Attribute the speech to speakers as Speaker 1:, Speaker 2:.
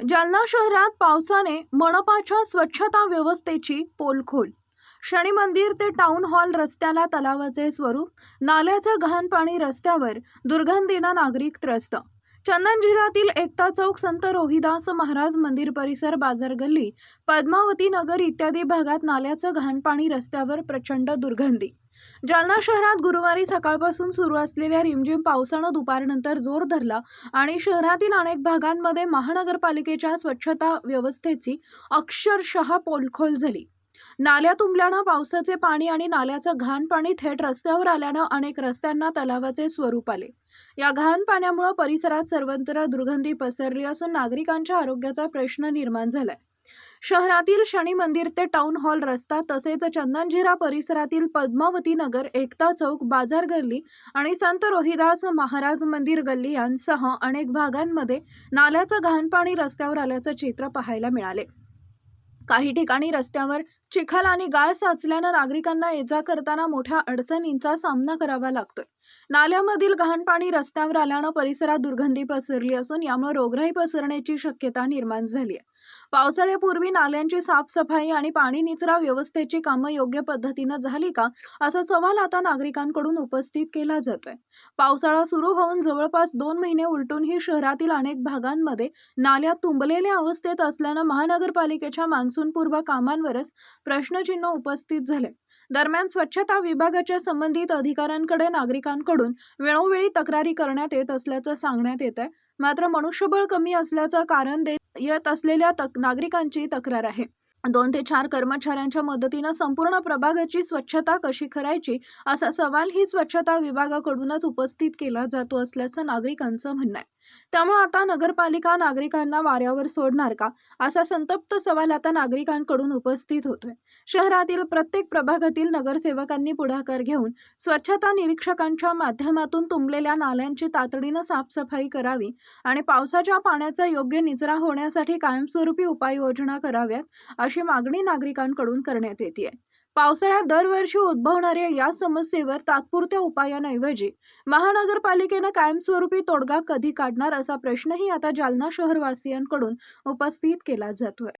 Speaker 1: जालना शहरात पावसाने मनपाच्या स्वच्छता व्यवस्थेची पोलखोल. शनी मंदिर ते टाउन हॉल रस्त्याला तलावाचे स्वरूप, नाल्याचं घाण पाणी रस्त्यावर, दुर्गंधीनं नागरिक त्रस्त. चंदनजिरातील एकता चौक, संत रोहिदास महाराज मंदिर परिसर, बाजार गल्ली, पद्मावती नगर इत्यादी भागात नाल्याचं घाण पाणी रस्त्यावर, प्रचंड दुर्गंधी. जालना शहरात गुरुवारी सकाळपासून सुरू असलेल्या रिमझिम पावसानं दुपारनंतर जोर धरला आणि शहरातील अनेक भागांमध्ये महानगरपालिकेच्या स्वच्छता व्यवस्थेची अक्षरशः पोलखोल झाली. नाल्या तुंबल्यानं पावसाचे पाणी आणि नाल्याचं घाण पाणी थेट रस्त्यावर आल्यानं अनेक रस्त्यांना तलावाचे स्वरूप आले. या घाण पाण्यामुळे परिसरात सर्वत्र दुर्गंधी पसरली असून नागरिकांच्या आरोग्याचा प्रश्न निर्माण झालाय. शहरातील शनी मंदिर ते टाउन हॉल रस्ता तसेच चंदनजिरा परिसरातील पद्मावती नगर, एकता चौक, बाजार गल्ली आणि संत रोहिदास महाराज मंदिर गल्ली यांसह अनेक भागांमध्ये नाल्याचं घाण पाणी रस्त्यावर आल्याचं चित्र पाहायला मिळाले. काही ठिकाणी रस्त्यावर चिखल आणि गाळ साचल्यानं नागरिकांना ये-जा करताना मोठ्या अडचणींचा सामना करावा लागतोय. नाल्यामधील घाण पाणी रस्त्यावर आल्यानं परिसरात दुर्गंधी पसरली असून यामुळे रोगराई पसरण्याची शक्यता निर्माण झाली आहे. पावसाळ्यापूर्वी नाल्यांची साफसफाई आणि पाणी निचरा व्यवस्थेची कामं योग्य पद्धतीनं झाली का, असा सवाल आता नागरिकांकडून उपस्थित केला जातोय. पावसाळा सुरू होऊन जवळपास 2 महिने उलटूनही शहरातील अनेक भागांमध्ये नाल्या तुंबलेल्या अवस्थेत असल्यानं महानगरपालिकेच्या मान्सूनपूर्व कामांवरच प्रश्नचिन्ह उपस्थित झाले. दरम्यान स्वच्छता विभागाच्या संबंधित अधिकाऱ्यांकडे नागरिकांकडून वेळोवेळी तक्रारी करण्यात येत असल्याचं सांगण्यात येत आहे. मात्र मनुष्यबळ कमी असल्याचं कारण देत येत असलेल्या नागरिकांची तक्रार आहे. 2 ते 4 कर्मचाऱ्यांच्या मदतीनं संपूर्ण प्रभागाची स्वच्छता कशी करायची, असा सवाल ही स्वच्छता विभागाकडूनच उपस्थित केला जातो असल्याचं नागरिकांचं म्हणणं आहे. त्यामुळे आता नगरपालिका नागरिकांना वाऱ्यावर सोडणार का, असा संतप्त सवाल आता नागरिकांकडून उपस्थित होतोय. शहरातील प्रत्येक प्रभागातील नगरसेवकांनी पुढाकार घेऊन स्वच्छता निरीक्षकांच्या माध्यमातून तुंबलेल्या नाल्यांची तातडीनं साफसफाई करावी आणि पावसाच्या पाण्याचा योग्य निचरा होण्यासाठी कायमस्वरूपी उपाययोजना कराव्यात, अशी मागणी नागरिकांकडून करण्यात येते. पावसाळ्यात दरवर्षी उद्भवणाऱ्या या समस्येवर तात्पुरत्या उपायांऐवजी महानगरपालिकेनं कायमस्वरूपी तोडगा कधी काढणार, असा प्रश्नही आता जालना शहरवासियांकडून उपस्थित केला जातोय.